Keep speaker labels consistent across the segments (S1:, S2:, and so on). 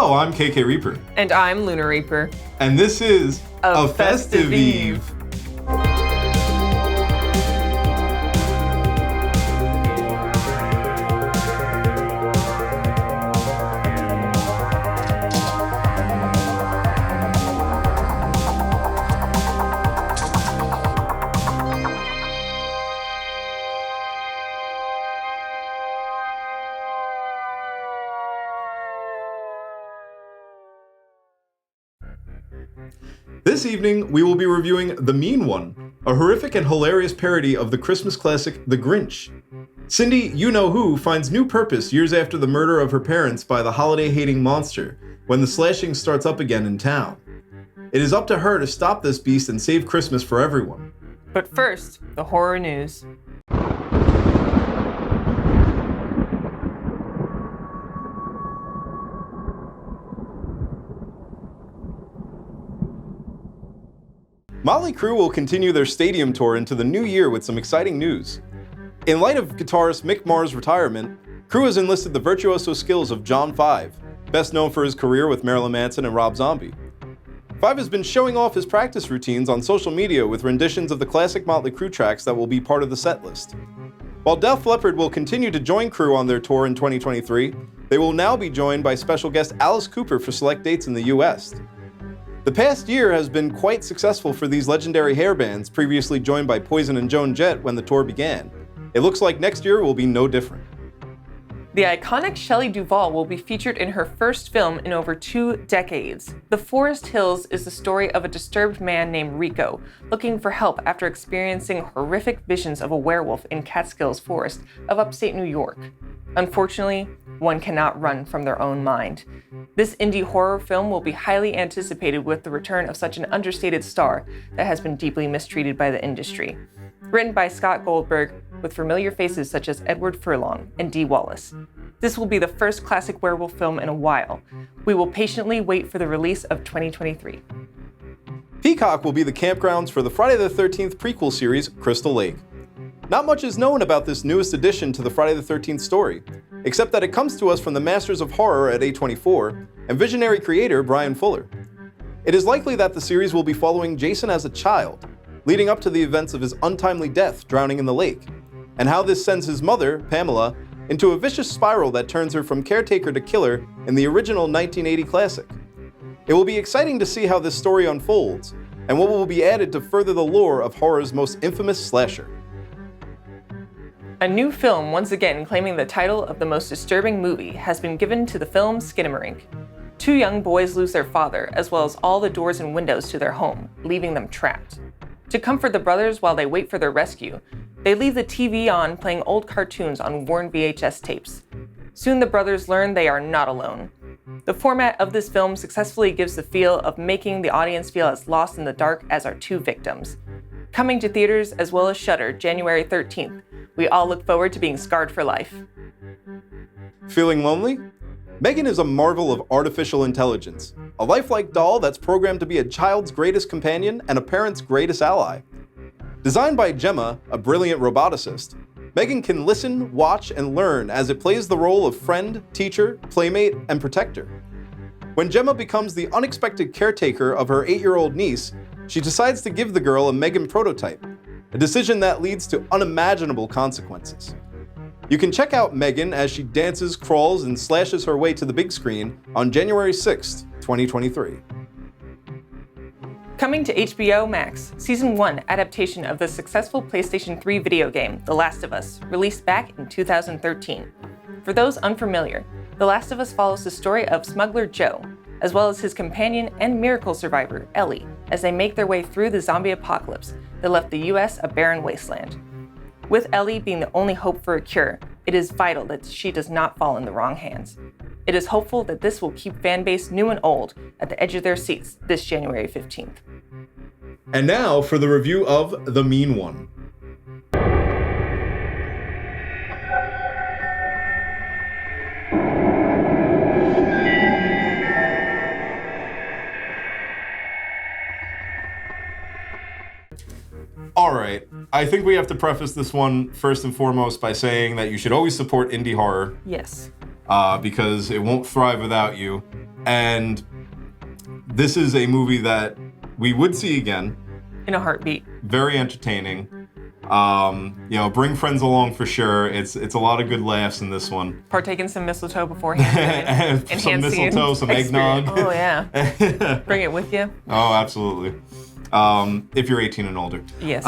S1: Hello, I'm KK Reaper.
S2: And I'm Lunar Reaper.
S1: And this is A Festive Eve. This evening, we will be reviewing The Mean One, a horrific and hilarious parody of the Christmas classic The Grinch. Cindy, you-know-who, finds new purpose years after the murder of her parents by the holiday-hating monster, when the slashing starts up again in town. It is up to her to stop this beast and save Christmas for everyone.
S2: But first, the horror news.
S1: Motley Crue will continue their stadium tour into the new year with some exciting news. In light of guitarist Mick Mars' retirement, Crue has enlisted the virtuoso skills of John Five, best known for his career with Marilyn Manson and Rob Zombie. Five has been showing off his practice routines on social media with renditions of the classic Motley Crue tracks that will be part of the set list. While Lepard will continue to join Crue on their tour in 2023, they will now be joined by special guest Alice Cooper for select dates in the US. The past year has been quite successful for these legendary hair bands, previously joined by Poison and Joan Jett when the tour began. It looks like next year will be no different.
S2: The iconic Shelley Duvall will be featured in her first film in over 2 decades. The Forest Hills is the story of a disturbed man named Rico, looking for help after experiencing horrific visions of a werewolf in Catskills Forest of upstate New York. Unfortunately, one cannot run from their own mind. This indie horror film will be highly anticipated with the return of such an understated star that has been deeply mistreated by the industry. Written by Scott Goldberg, with familiar faces such as Edward Furlong and Dee Wallace. This will be the first classic werewolf film in a while. We will patiently wait for the release of 2023.
S1: Peacock will be the campgrounds for the Friday the 13th prequel series, Crystal Lake. Not much is known about this newest addition to the Friday the 13th story, except that it comes to us from the Masters of Horror at A24 and visionary creator Brian Fuller. It is likely that the series will be following Jason as a child, leading up to the events of his untimely death drowning in the lake, and how this sends his mother, Pamela, into a vicious spiral that turns her from caretaker to killer in the original 1980 classic. It will be exciting to see how this story unfolds, and what will be added to further the lore of horror's most infamous slasher.
S2: A new film, once again claiming the title of the most disturbing movie, has been given to the film Skinamarink. 2 young boys lose their father, as well as all the doors and windows to their home, leaving them trapped. To comfort the brothers while they wait for their rescue, they leave the TV on playing old cartoons on worn VHS tapes. Soon the brothers learn they are not alone. The format of this film successfully gives the feel of making the audience feel as lost in the dark as our 2 victims. Coming to theaters as well as Shudder January 13th, we all look forward to being scarred for life.
S1: Feeling lonely? Megan is a marvel of artificial intelligence, a lifelike doll that's programmed to be a child's greatest companion and a parent's greatest ally. Designed by Gemma, a brilliant roboticist, Megan can listen, watch, and learn as it plays the role of friend, teacher, playmate, and protector. When Gemma becomes the unexpected caretaker of her 8-year-old niece, she decides to give the girl a Megan prototype, a decision that leads to unimaginable consequences. You can check out Megan as she dances, crawls, and slashes her way to the big screen on January 6th, 2023.
S2: Coming to HBO Max, Season 1 adaptation of the successful PlayStation 3 video game, The Last of Us, released back in 2013. For those unfamiliar, The Last of Us follows the story of smuggler Joe, as well as his companion and miracle survivor, Ellie, as they make their way through the zombie apocalypse that left the US a barren wasteland. With Ellie being the only hope for a cure, it is vital that she does not fall in the wrong hands. It is hopeful that this will keep fanbase new and old at the edge of their seats this January 15th.
S1: And now for the review of The Mean One. Alright, I think we have to preface this one first and foremost by saying that you should always support indie horror.
S2: Yes.
S1: Because it won't thrive without you. And this is a movie that we would see again.
S2: In a heartbeat.
S1: Very entertaining. Bring friends along for sure. It's a lot of good laughs in this one.
S2: Partake in some mistletoe beforehand.
S1: Some mistletoe, some eggnog.
S2: Oh yeah. Bring it with you.
S1: Oh, absolutely. If you're 18 and older.
S2: Yes.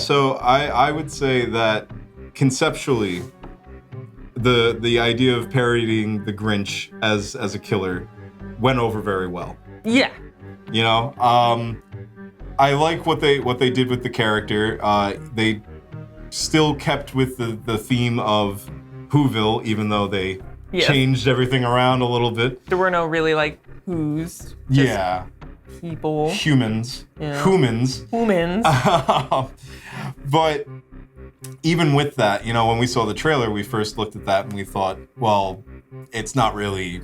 S1: So I would say that conceptually, the idea of parodying the Grinch as a killer went over very well.
S2: Yeah.
S1: You know, I like what they did with the character. They still kept with the theme of Whoville, even though they changed everything around a little bit.
S2: There were no really like who's. Just people.
S1: Humans.
S2: Yeah.
S1: Humans. But even with that, you know, when we saw the trailer, we first looked at that and we thought, well, it's not really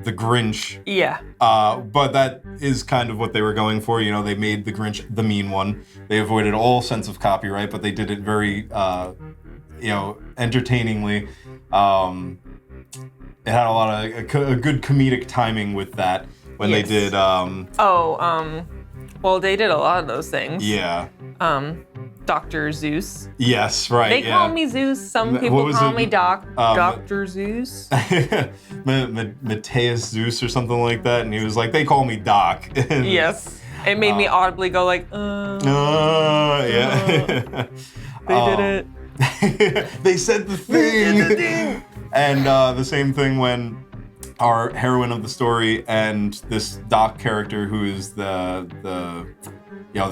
S1: the Grinch.
S2: Yeah.
S1: But that is kind of what they were going for. You know, they made the Grinch the mean one. They avoided all sense of copyright, but they did it very, entertainingly. It had a lot of a good comedic timing with that when they did.
S2: Well, they did a lot of those things.
S1: Yeah.
S2: Dr. Zeus.
S1: Yes, right.
S2: They call me Zeus. Some people call me Dr. Zeus.
S1: Mateus Zeus or something like that, and he was like, they call me Doc.
S2: Yes. It made me audibly go like,
S1: yeah.
S2: They did it.
S1: They said the thing. And the same thing when our heroine of the story and this Doc character, who is the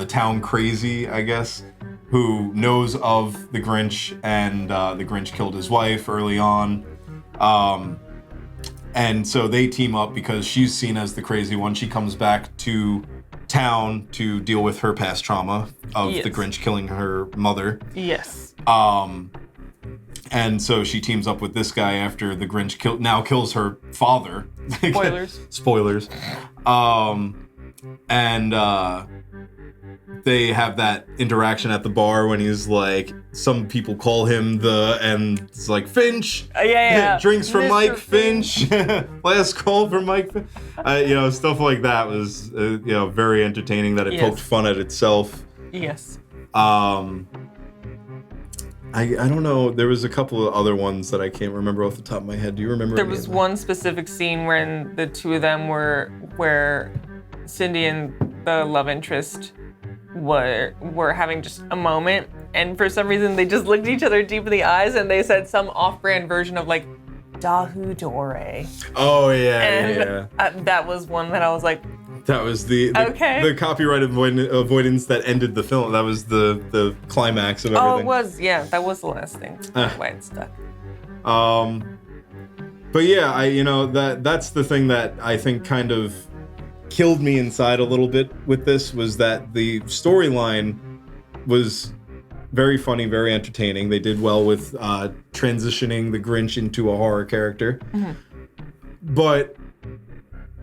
S1: town crazy, I guess, who knows of the Grinch, and the Grinch killed his wife early on. And so they team up because she's seen as the crazy one. She comes back to town to deal with her past trauma of the Grinch killing her mother. Yes. And so she teams up with this guy after the Grinch kills her father. Spoilers. They have that interaction at the bar when he's like, some people call him and it's like, Finch. Drinks for Mr. Mike Finch. Last call for Mike Finch. Stuff like that was, very entertaining, that it poked fun at itself.
S2: Yes.
S1: I don't know. There was a couple of other ones that I can't remember off the top of my head. Do you remember?
S2: There was one specific scene when the two of them where Cindy and the love interest were having just a moment, and for some reason they just looked at each other deep in the eyes and they said some off-brand version of like Dahu Dore.
S1: Oh yeah.
S2: That was one that I was like,
S1: that was the copyright avoidance that ended the film. That was the climax of everything.
S2: Oh, it was. Yeah, that was the last thing. That's why it stuck.
S1: But yeah, that's the thing that I think kind of killed me inside a little bit with this, was that the storyline was very funny, very entertaining. They did well with transitioning the Grinch into a horror character. Mm-hmm. But,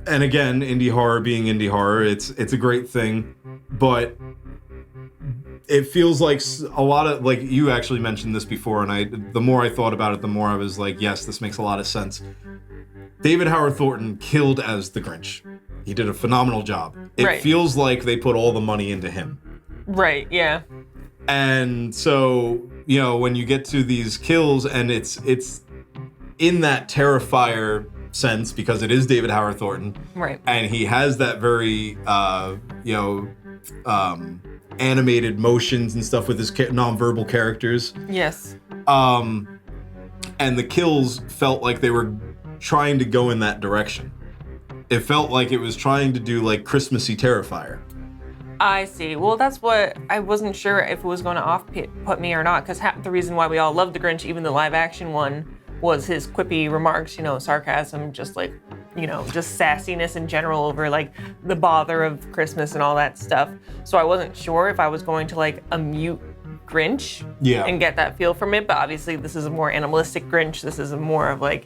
S1: and again, indie horror being indie horror, it's a great thing, but it feels like a lot of, like you actually mentioned this before, and the more I thought about it, the more I was like, yes, this makes a lot of sense. David Howard Thornton killed as the Grinch. He did a phenomenal job. It feels like they put all the money into him.
S2: Right, yeah.
S1: And so, when you get to these kills, and it's in that Terrifier sense, because it is David Howard Thornton.
S2: Right.
S1: And he has that very, animated motions and stuff with his nonverbal characters.
S2: Yes.
S1: And the kills felt like they were trying to go in that direction. It felt like it was trying to do like Christmassy Terrifier.
S2: I see. Well, that's what I wasn't sure if it was going to put me or not, because the reason why we all loved the Grinch, even the live action one, was his quippy remarks, sarcasm, just like, just sassiness in general over like the bother of Christmas and all that stuff. So I wasn't sure if I was going to like a mute Grinch and get that feel from it, but obviously this is a more animalistic Grinch. This is more of like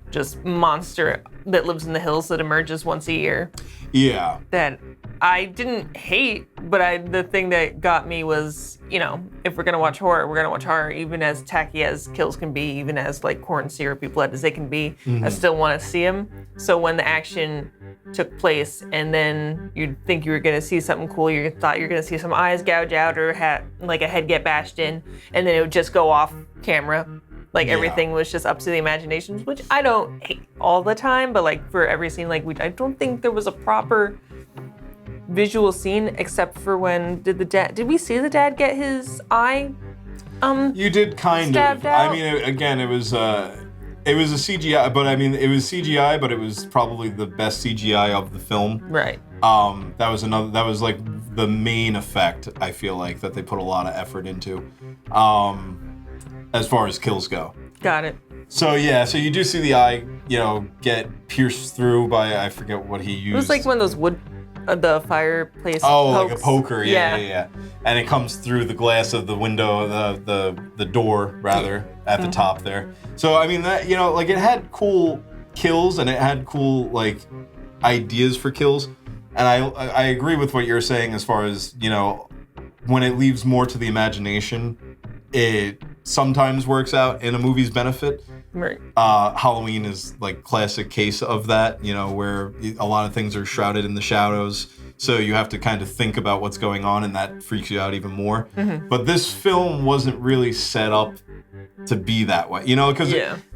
S2: just monster that lives in the hills that emerges once a year.
S1: Yeah.
S2: That I didn't hate, but the thing that got me was, you know, if we're gonna watch horror, we're gonna watch horror, even as tacky as kills can be, even as like corn syrupy blood as they can be. I still want to see them. So when the action took place, and then you'd think you were gonna see something cool, you thought you were gonna see some eyes gouge out or like a head get bashed in, and then it would just go off camera. Like everything was just up to the imaginations, which I don't hate all the time, but like for every scene, like I don't think there was a proper visual scene except for when did we see the dad get his eye
S1: you did kind of.
S2: out?
S1: I mean, again, it was a CGI, but I mean, it was CGI, but it was probably the best CGI of the film.
S2: Right.
S1: That was like the main effect, I feel like, that they put a lot of effort into, as far as kills go.
S2: Got it.
S1: So yeah, so you do see the eye, you know, get pierced through by, I forget what he used.
S2: It was like one of those wood, the fireplace
S1: Oh,
S2: pokes.
S1: like a poker, yeah. And it comes through the glass of the window, the door, rather, at the top there. So, I mean, that, you know, like, it had cool kills, and it had cool, like, ideas for kills. And I agree with what you're saying as far as, you know, when it leaves more to the imagination, it sometimes works out in a movie's benefit.
S2: Right.
S1: Halloween is like classic case of that, you know, where a lot of things are shrouded in the shadows. So you have to kind of think about what's going on, and that freaks you out even more. But this film wasn't really set up to be that way, you know, because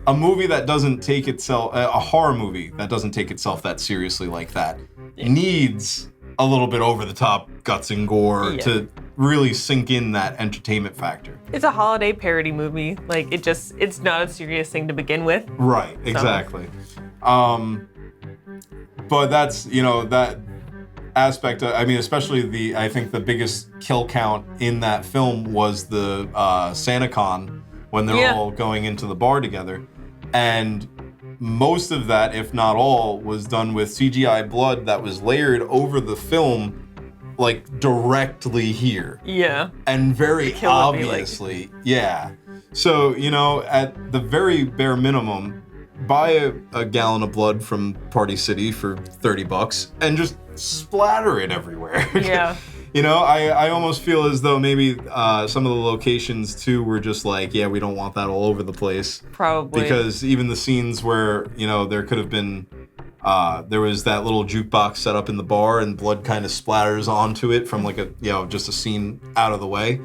S1: a movie that doesn't take itself, a horror movie that doesn't take itself that seriously like that, needs a little bit over the top guts and gore to really sink in that entertainment factor.
S2: It's a holiday parody movie. Like, it's not a serious thing to begin with.
S1: Right, exactly. But that's, you know, that aspect, I mean, especially I think the biggest kill count in that film was the SantaCon, when they're all going into the bar together. And most of that, if not all, was done with CGI blood that was layered over the film, like, directly here. Yeah. And very obviously, So, you know, at the very bare minimum, buy a gallon of blood from Party City for $30 and just splatter it everywhere. Yeah. You know, I almost feel as though maybe some of the locations too were just like, yeah, we don't want that all over the place.
S2: Probably.
S1: Because even the scenes where, you know, there could have been, there was that little jukebox set up in the bar and blood kind of splatters onto it from like just a scene out of the way.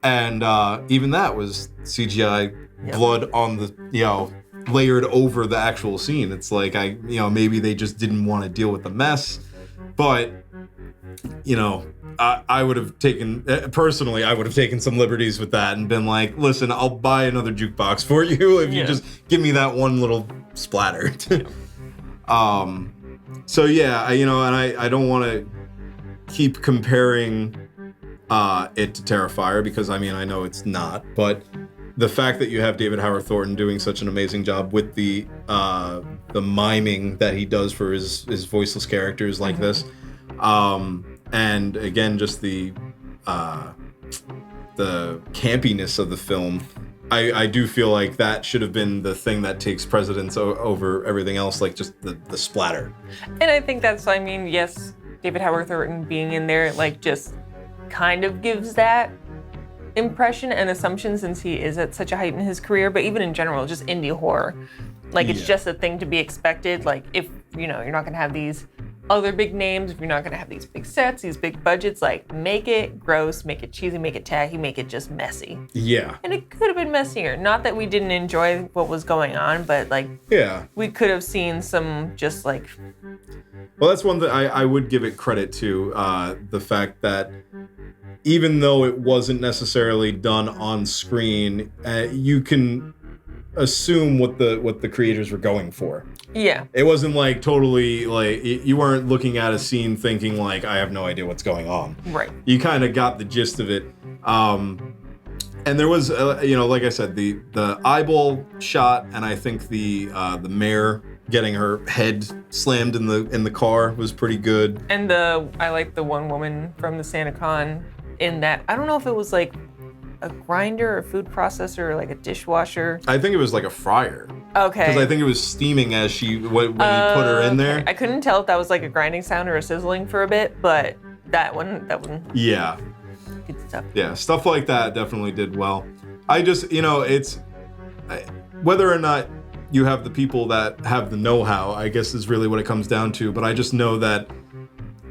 S1: And even that was CGI blood on the, layered over the actual scene. It's like, maybe they just didn't want to deal with the mess, but, I would have taken, personally, I would have taken some liberties with that and been like, listen, I'll buy another jukebox for you if you just give me that one little splatter. So yeah, and I don't want to keep comparing it to Terrifier because, I mean, I know it's not, but the fact that you have David Howard Thornton doing such an amazing job with the miming that he does for his voiceless characters like this, and again, just the campiness of the film, I do feel like that should have been the thing that takes precedence over everything else, like just the splatter.
S2: And I think that's, I mean, yes, David Howard Thornton being in there, like, just kind of gives that impression and assumption since he is at such a height in his career, but even in general, just indie horror. Like, it's just a thing to be expected. Like, if, you're not gonna have these other big names, if you're not gonna have these big sets, these big budgets, like, make it gross, make it cheesy, make it tacky, make it just messy. Yeah. And it could have been messier. Not that we didn't enjoy what was going on, but, like, we could have seen some just, like...
S1: Well, that's one that I would give it credit to, the fact that even though it wasn't necessarily done on screen, you can assume what the creators were going for. Yeah. It wasn't like totally like you weren't looking at a scene thinking like I have no idea what's going on. Right. You kind of got the gist of it. And there was like I said, the eyeball shot, and I think the mare getting her head slammed in the car was pretty good. And
S2: I like the one woman from the SantaCon in that, I don't know if it was like a grinder or food processor or like a dishwasher.
S1: I think it was like a fryer.
S2: Okay.
S1: Because I think it was steaming as when he put her in there.
S2: I couldn't tell if that was like a grinding sound or a sizzling for a bit, but that one.
S1: Yeah.
S2: Good stuff.
S1: Yeah, stuff like that definitely did well. I just, it's whether or not you have the people that have the know-how, I guess is really what it comes down to. But I just know that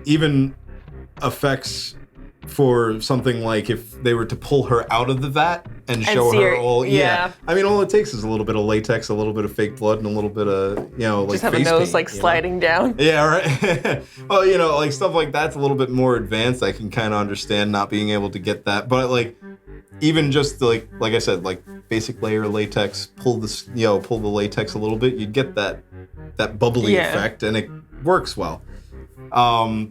S1: even effects for something like if they were to pull her out of the vat and show her all, I mean, all it takes is a little bit of latex, a little bit of fake blood, and a little bit of, like
S2: just have
S1: face
S2: a nose
S1: paint,
S2: like sliding down.
S1: Yeah, right. Well, like stuff like that's a little bit more advanced. I can kind of understand not being able to get that, but like even just like I said, like basic layer latex, pull the latex a little bit, you'd get that bubbly effect, and it works well.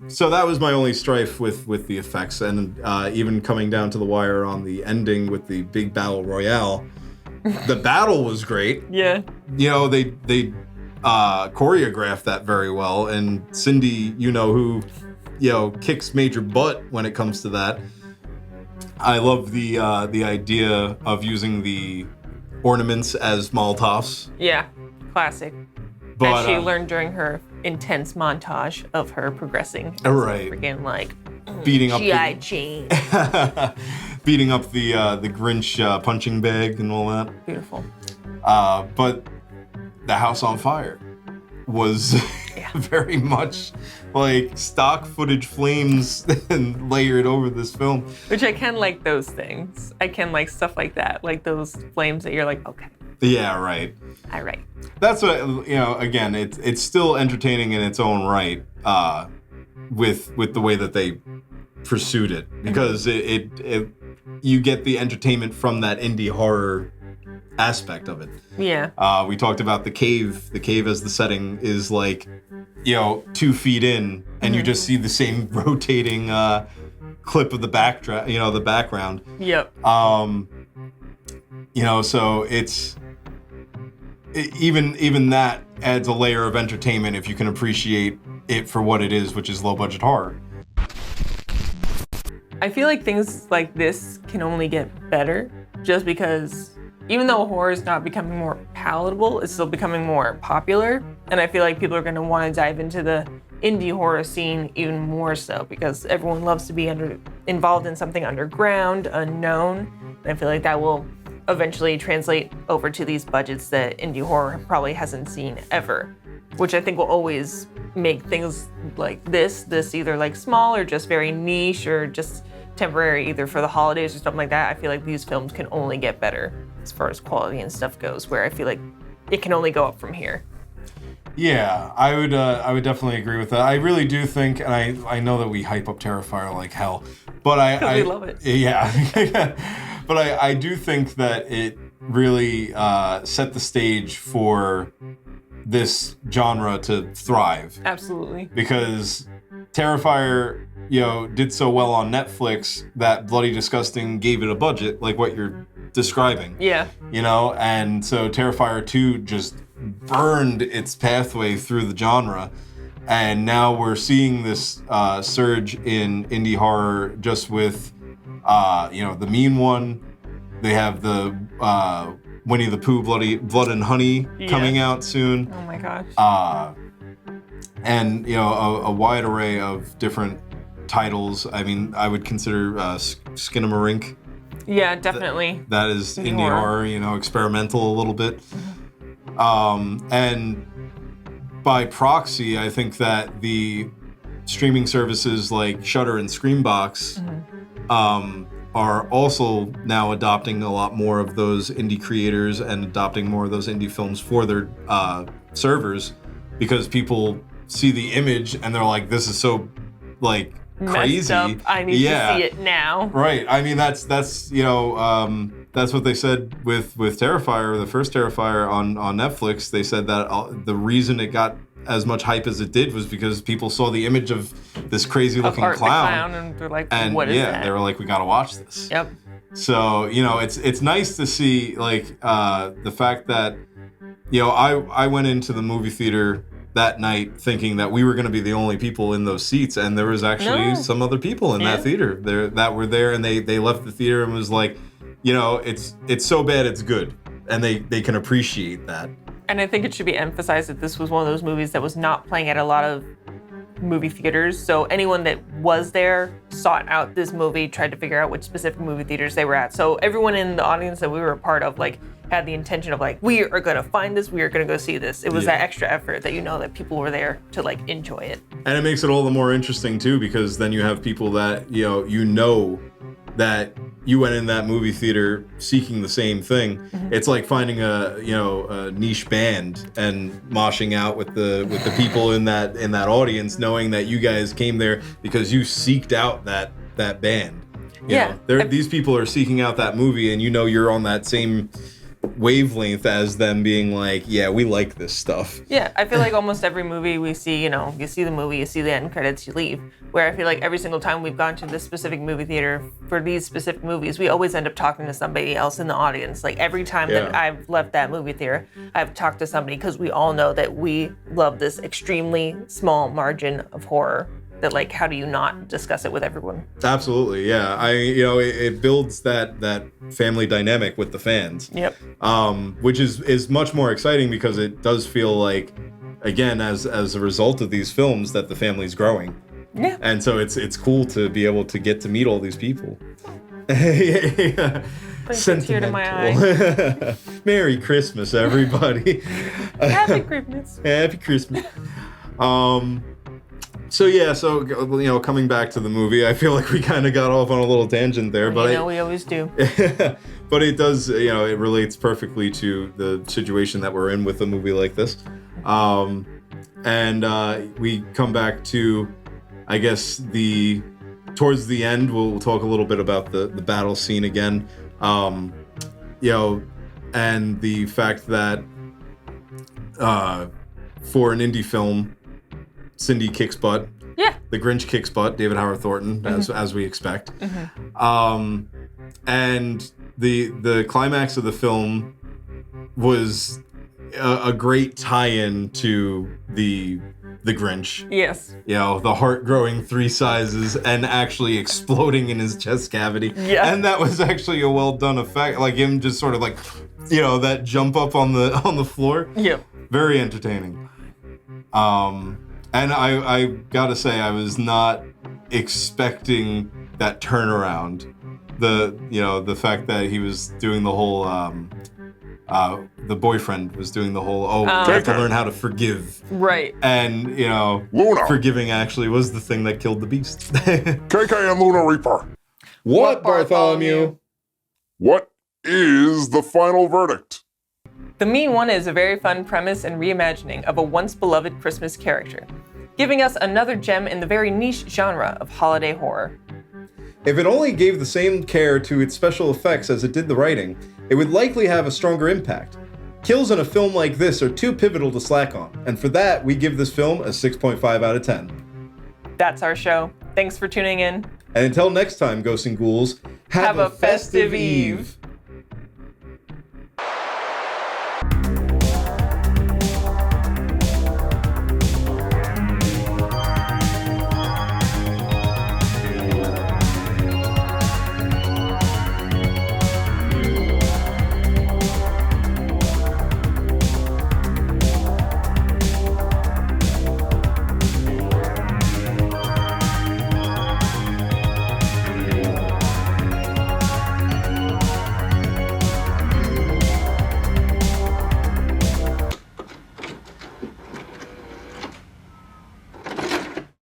S1: So that was my only strife with the effects, and even coming down to the wire on the ending with the big battle royale, the battle was great.
S2: Yeah.
S1: They choreographed that very well, and Cindy, who kicks major butt when it comes to that. I love the idea of using the ornaments as Molotovs.
S2: Yeah, classic.
S1: But,
S2: as she learned during her intense montage of her progressing.
S1: Right.
S2: Freaking like
S1: beating up
S2: G.I. Jane.
S1: beating up the Grinch punching bag and all that.
S2: Beautiful.
S1: But the house on fire was very much like stock footage flames and layered over this film.
S2: Which I can like those things. I can like stuff like that. Like those flames that you're like, okay.
S1: Yeah, right.
S2: All right.
S1: That's what, again, it's still entertaining in its own right with the way that they pursued it. Because it you get the entertainment from that indie horror aspect of it.
S2: Yeah.
S1: We talked about the cave. The cave as the setting is like, 2 feet in, and you just see the same rotating clip of the the background.
S2: Yep.
S1: So it's even that adds a layer of entertainment if you can appreciate it for what it is, which is low budget horror.
S2: I feel like things like this can only get better just because even though horror is not becoming more palatable, it's still becoming more popular. And I feel like people are going to want to dive into the indie horror scene even more so because everyone loves to be involved in something underground, unknown. And I feel like that will eventually translate over to these budgets that indie horror probably hasn't seen ever, which I think will always make things like this either like small or just very niche or just temporary, either for the holidays or something like that. I feel like these films can only get better as far as quality and stuff goes, where I feel like it can only go up from here.
S1: Yeah, I would definitely agree with that. I really do think, and I know that we hype up Terrifier like hell, but I
S2: love it.
S1: Yeah, but I do think that it really set the stage for this genre to thrive.
S2: Absolutely.
S1: Because Terrifier, did so well on Netflix that Bloody Disgusting gave it a budget, like what you're describing.
S2: Yeah.
S1: And so Terrifier 2 just burned its pathway through the genre. And now we're seeing this surge in indie horror just with, The Mean One. They have the Winnie the Pooh Blood and Honey coming out soon.
S2: Oh my gosh.
S1: And, a wide array of different titles. I mean, I would consider Skinamarink.
S2: Yeah, definitely.
S1: That is indie horror, experimental a little bit. And by proxy, I think that the streaming services like Shudder and Screambox are also now adopting a lot more of those indie creators and adopting more of those indie films for their servers, because people see the image and they're like, this is so like crazy.
S2: Messed up. I need to see it now.
S1: Right. I mean, that's what they said with Terrifier, the first Terrifier on Netflix. They said that the reason it got as much hype as it did was because people saw the image of this crazy looking clown,
S2: and they're like, what is that?
S1: They were like, we gotta watch this.
S2: Yep.
S1: So, it's nice to see like the fact that, I went into the movie theater that night thinking that we were going to be the only people in those seats, and there was actually some other people in that theater that were there, and they left the theater and was like, it's so bad it's good, and they can appreciate that.
S2: And I think it should be emphasized that this was one of those movies that was not playing at a lot of movie theaters. So anyone that was there sought out this movie, tried to figure out which specific movie theaters they were at. So everyone in the audience that we were a part of, like, had the intention of like, we are gonna find this, we are gonna go see this. It was that extra effort that that people were there to like enjoy it.
S1: And it makes it all the more interesting too, because then you have people that, you know that you went in that movie theater seeking the same thing. Mm-hmm. It's like finding a niche band and moshing out with the people in that audience, knowing that you guys came there because you seeked out that band. You know, these people are seeking out that movie, and you're on that same wavelength as them, being like, yeah, we like this stuff.
S2: Yeah, I feel like almost every movie we see, you see the movie, you see the end credits, you leave. Where I feel like every single time we've gone to this specific movie theater for these specific movies, we always end up talking to somebody else in the audience. Like every time that I've left that movie theater, I've talked to somebody, because we all know that we love this extremely small margin of horror. That, like, how do you not discuss it with everyone?
S1: Absolutely, yeah. It builds that family dynamic with the fans.
S2: Yep.
S1: Which is much more exciting, because it does feel like, again, as a result of these films, that the family's growing.
S2: Yeah.
S1: And so it's cool to be able to get to meet all these people.
S2: Brings a tear to my eye.
S1: Merry Christmas, everybody.
S2: Happy Christmas.
S1: Happy Christmas. So coming back to the movie, I feel like we kind of got off on a little tangent there, but
S2: we always do.
S1: But it does, it relates perfectly to the situation that we're in with a movie like this. And we come back to, I guess, towards the end, we'll talk a little bit about the battle scene again. And the fact that for an indie film, Cindy kicks butt.
S2: Yeah.
S1: The Grinch kicks butt, David Howard Thornton, as we expect.
S2: Mm-hmm.
S1: And the climax of the film was a great tie-in to the Grinch.
S2: Yes.
S1: The heart growing 3 sizes and actually exploding in his chest cavity.
S2: Yeah.
S1: And that was actually a well done effect. Like him just sort of like, that jump up on the floor.
S2: Yep.
S1: Very entertaining. And I gotta say, I was not expecting that turnaround. The fact that he was doing the whole, the boyfriend was doing the whole, we have to learn how to forgive.
S2: Right.
S1: And,
S3: Luna.
S1: forgiving actually was the thing that killed the beast.
S3: KK and Luna Reaper.
S1: What, Bartholomew?
S3: What is the final verdict?
S2: The Mean One is a very fun premise and reimagining of a once-beloved Christmas character, giving us another gem in the very niche genre of holiday horror.
S1: If it only gave the same care to its special effects as it did the writing, it would likely have a stronger impact. Kills in a film like this are too pivotal to slack on, and for that, we give this film a 6.5 out of 10.
S2: That's our show. Thanks for tuning in.
S1: And until next time, Ghosts and Ghouls, have a festive eve.